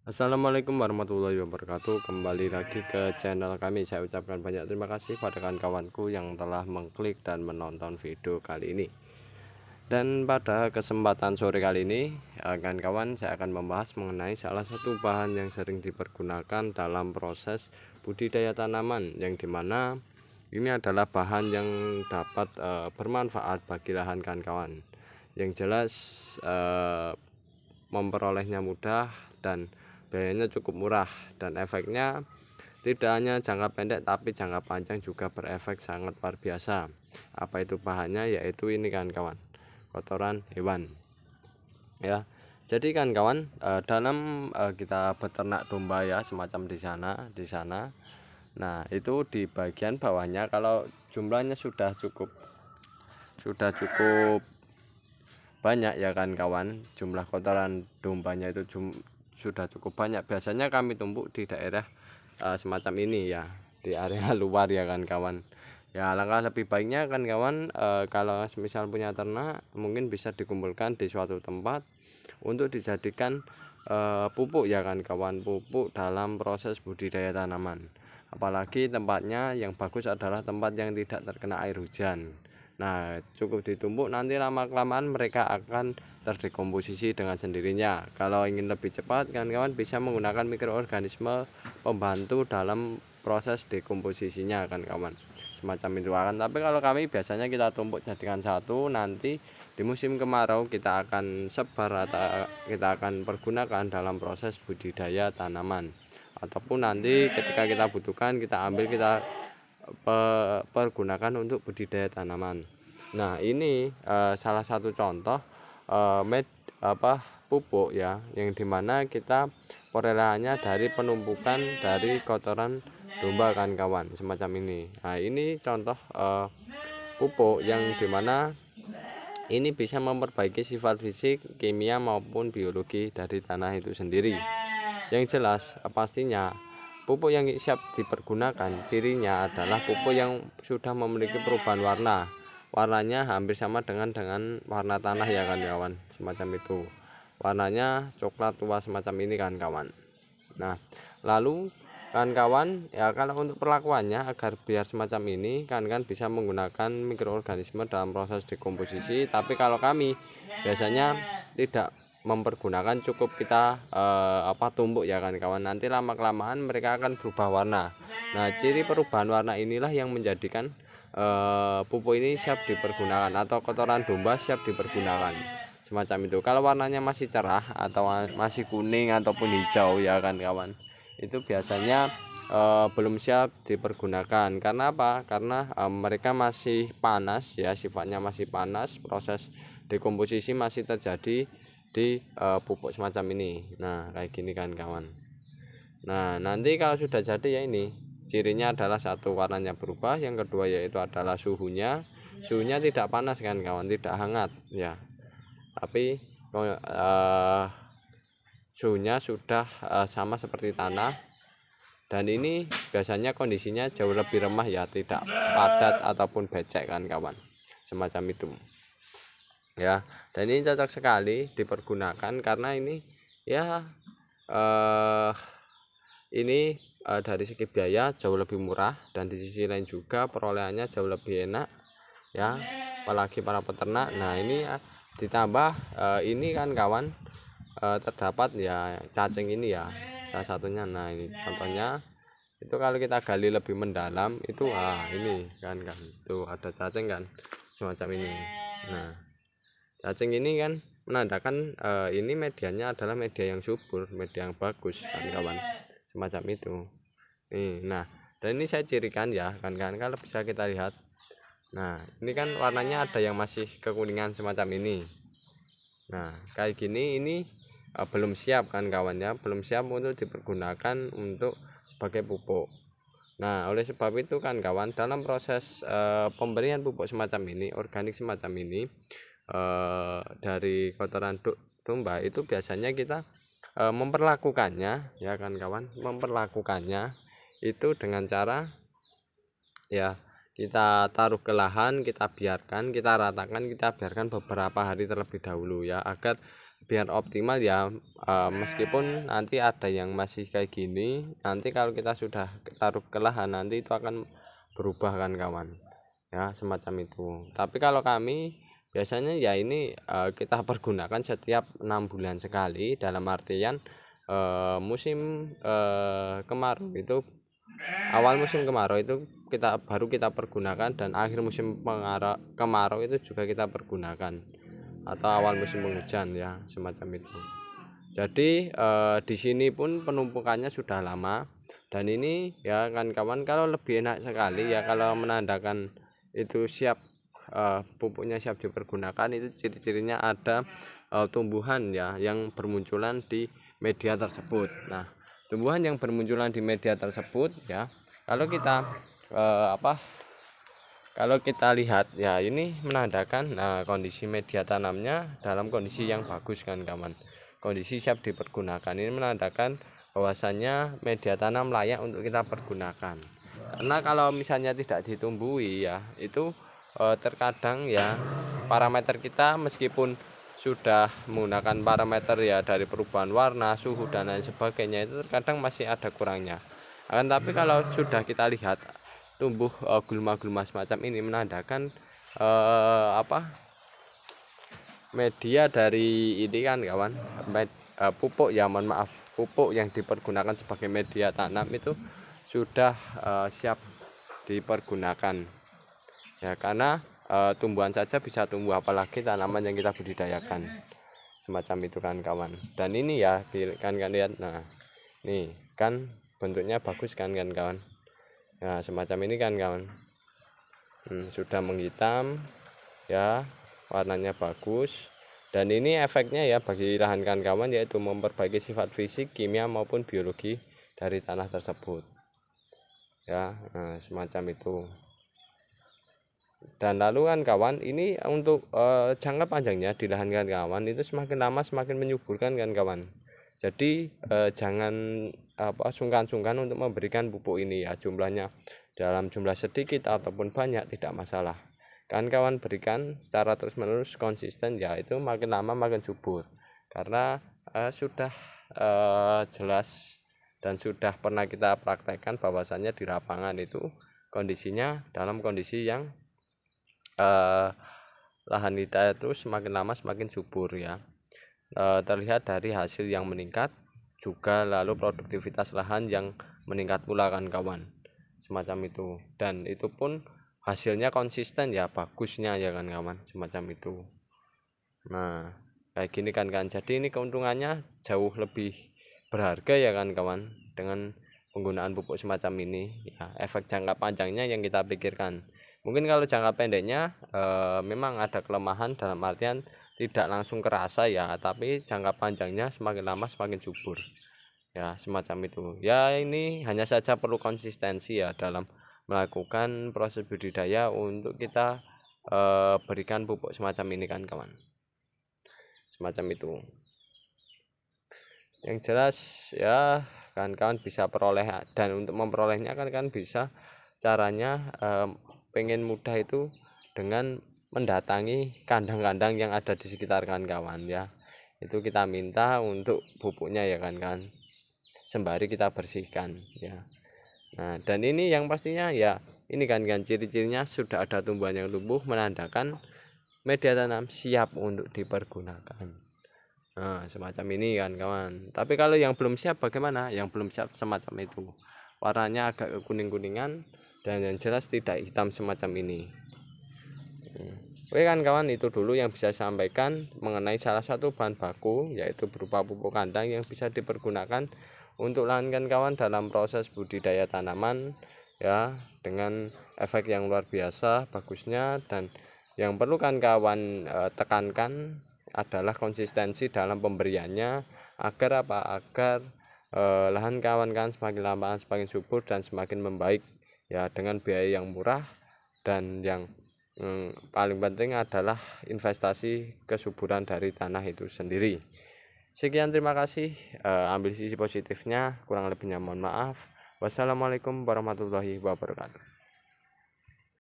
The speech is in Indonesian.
Assalamualaikum warahmatullahi wabarakatuh. Kembali lagi ke channel kami. Saya ucapkan banyak terima kasih pada kawan-kawanku yang telah mengklik dan menonton video kali ini. Dan pada kesempatan sore kali ini, kawan-kawan, saya akan membahas mengenai salah satu bahan yang sering dipergunakan dalam proses budidaya tanaman, yang dimana ini adalah bahan yang dapat bermanfaat bagi lahan kawan-kawan. Yang jelas memperolehnya mudah dan biayanya cukup murah, dan efeknya tidak hanya jangka pendek tapi jangka panjang juga berefek sangat luar biasa. Apa itu bahannya? Yaitu ini kan kawan, kotoran hewan ya. Jadi kan kawan, dalam kita beternak domba ya, semacam di sana. Nah, itu di bagian bawahnya kalau jumlahnya sudah cukup banyak ya kan kawan, jumlah kotoran dombanya itu sudah cukup banyak. Biasanya kami tumpuk di daerah semacam ini ya, di area luar ya kan kawan. Ya, alangkah lebih baiknya kan kawan, kalau misal punya ternak, mungkin bisa dikumpulkan di suatu tempat untuk dijadikan pupuk ya kan kawan, pupuk dalam proses budidaya tanaman. Apalagi tempatnya yang bagus adalah tempat yang tidak terkena air hujan. Nah, cukup ditumpuk, nanti lama-kelamaan mereka akan terdekomposisi dengan sendirinya. Kalau ingin lebih cepat, kawan-kawan bisa menggunakan mikroorganisme pembantu dalam proses dekomposisinya kan kawan. Semacam itu akan. Tapi kalau kami biasanya kita tumpuk jadikan satu, nanti di musim kemarau kita akan sebar atau kita akan pergunakan dalam proses budidaya tanaman. Ataupun nanti ketika kita butuhkan, kita ambil, kita pergunakan untuk budidaya tanaman. Nah, ini salah satu contoh pupuk ya, yang dimana kita perolahannya dari penumpukan dari kotoran domba kan kawan, semacam ini. Nah, ini contoh pupuk yang dimana ini bisa memperbaiki sifat fisik, kimia maupun biologi dari tanah itu sendiri. Yang jelas pastinya pupuk yang siap dipergunakan, cirinya adalah pupuk yang sudah memiliki perubahan warna. Warnanya hampir sama dengan warna tanah ya kan kawan, semacam itu. Warnanya coklat tua semacam ini kan kawan. Nah, lalu kan kawan ya, kalau untuk perlakuannya agar biar semacam ini kan bisa menggunakan mikroorganisme dalam proses dekomposisi. Tapi kalau kami biasanya tidak mempergunakan, cukup kita tumbuk ya kan kawan, nanti lama-kelamaan mereka akan berubah warna. Nah, ciri perubahan warna inilah yang menjadikan pupuk ini siap dipergunakan atau kotoran domba siap dipergunakan, semacam itu. Kalau warnanya masih cerah atau masih kuning ataupun hijau ya kan kawan, itu biasanya belum siap dipergunakan. Karena apa? Karena mereka masih panas ya, sifatnya masih panas, proses dekomposisi masih terjadi di pupuk semacam ini. Nah, kayak gini kan kawan. Nah, nanti kalau sudah jadi ya, ini cirinya adalah satu, warnanya berubah, yang kedua yaitu adalah suhunya tidak panas kan kawan, tidak hangat ya, tapi suhunya sudah sama seperti tanah. Dan ini biasanya kondisinya jauh lebih remah ya, tidak padat ataupun becek kan kawan, semacam itu ya. Dan ini cocok sekali dipergunakan karena ini ya ini dari segi biaya jauh lebih murah, dan di sisi lain juga perolehannya jauh lebih enak ya, apalagi para peternak. Nah, ini ditambah ini kan kawan, terdapat ya cacing ini ya, salah satunya. Nah, ini contohnya, itu kalau kita gali lebih mendalam itu ini kan itu ada cacing kan, semacam ini. Nah, cacing ini kan menandakan ini medianya adalah media yang subur, media yang bagus kan kawan, semacam itu nih. Nah, dan ini saya cirikan ya kan kalau bisa kita lihat. Nah, ini kan warnanya ada yang masih kekuningan semacam ini. Nah, kayak gini, ini belum siap kan kawan ya, belum siap untuk dipergunakan untuk sebagai pupuk. Nah, oleh sebab itu kan kawan, dalam proses pemberian pupuk semacam ini, organik semacam ini, dari kotoran domba, itu biasanya kita memperlakukannya ya kan kawan, memperlakukannya itu dengan cara ya, kita taruh ke lahan, kita biarkan, kita ratakan, kita biarkan beberapa hari terlebih dahulu ya, agar biar optimal ya, meskipun nanti ada yang masih kayak gini, nanti kalau kita sudah taruh ke lahan nanti itu akan berubah kan kawan ya, semacam itu. Tapi kalau kami biasanya ya ini kita pergunakan setiap 6 bulan sekali, dalam artian musim kemarau itu, awal musim kemarau itu kita pergunakan, dan akhir musim kemarau itu juga kita pergunakan, atau awal musim penghujan ya, semacam itu. Jadi di sini pun penumpukannya sudah lama, dan ini ya kan kawan, kalau lebih enak sekali ya kalau menandakan itu siap, pupuknya siap dipergunakan, itu ciri-cirinya ada tumbuhan ya yang bermunculan di media tersebut. Nah, tumbuhan yang bermunculan di media tersebut ya, kalau kita kalau kita lihat ya, ini menandakan kondisi media tanamnya dalam kondisi yang bagus kan kawan, kondisi siap dipergunakan. Ini menandakan bahwasannya media tanam layak untuk kita pergunakan. Karena kalau misalnya tidak ditumbuhi ya, itu terkadang ya parameter kita meskipun sudah menggunakan parameter ya dari perubahan warna, suhu dan lain sebagainya, itu terkadang masih ada kurangnya. Akan tapi kalau sudah kita lihat tumbuh gulma-gulma semacam ini, menandakan media dari ini kan kawan, pupuk ya, mohon maaf, pupuk yang dipergunakan sebagai media tanam itu sudah siap dipergunakan ya, karena tumbuhan saja bisa tumbuh, apalagi tanaman yang kita budidayakan, semacam itu kan kawan. Dan ini ya kan lihat, nah nih kan bentuknya bagus kan kawan. Nah, semacam ini kan kawan, sudah menghitam ya, warnanya bagus. Dan ini efeknya ya bagi lahan kawan, yaitu memperbaiki sifat fisik, kimia maupun biologi dari tanah tersebut ya. Nah, semacam itu. Dan lalu kan kawan, ini untuk jangka panjangnya di lahan kawan itu semakin lama semakin menyuburkan kan kawan. Jadi jangan sungkan-sungkan untuk memberikan pupuk ini ya, jumlahnya dalam jumlah sedikit ataupun banyak tidak masalah kan kawan, berikan secara terus menerus konsisten ya, itu makin lama makin subur, karena sudah jelas dan sudah pernah kita praktekkan bahwasannya di lapangan itu kondisinya dalam kondisi yang lahan kita itu semakin lama semakin subur ya. Terlihat dari hasil yang meningkat juga, lalu produktivitas lahan yang meningkat pula kan kawan, semacam itu. Dan itu pun hasilnya konsisten ya, bagusnya ya kan kawan, semacam itu. Nah kayak gini kan, jadi ini keuntungannya jauh lebih berharga ya kan kawan, dengan penggunaan pupuk semacam ini ya. Efek jangka panjangnya yang kita pikirkan, mungkin kalau jangka pendeknya memang ada kelemahan, dalam artian tidak langsung kerasa ya, tapi jangka panjangnya semakin lama semakin subur ya, semacam itu ya. Ini hanya saja perlu konsistensi ya dalam melakukan proses budidaya untuk kita berikan pupuk semacam ini kan kawan, semacam itu. Yang jelas ya kawan-kawan bisa peroleh, dan untuk memperolehnya kan bisa caranya, pengen mudah itu dengan mendatangi kandang-kandang yang ada di sekitar kawan ya. Itu kita minta untuk pupuknya ya kan, sembari kita bersihkan ya. Nah, dan ini yang pastinya ya, ini kan ciri-cirinya sudah ada tumbuhan yang tumbuh, menandakan media tanam siap untuk dipergunakan. Nah, semacam ini kan kawan. Tapi kalau yang belum siap bagaimana? Yang belum siap semacam itu, warnanya agak kekuning-kuningan dan yang jelas tidak hitam semacam ini. Oke kan kawan, itu dulu yang bisa saya sampaikan mengenai salah satu bahan baku, yaitu berupa pupuk kandang yang bisa dipergunakan untuk lahan kawan dalam proses budidaya tanaman ya, dengan efek yang luar biasa bagusnya. Dan yang perlu kawan tekankan adalah konsistensi dalam pemberiannya, agar agar lahan kawan semakin lama semakin subur dan semakin membaik ya, dengan biaya yang murah. Dan yang paling penting adalah investasi kesuburan dari tanah itu sendiri. Sekian, terima kasih. Ambil sisi positifnya, kurang lebihnya mohon maaf. Wassalamualaikum warahmatullahi wabarakatuh.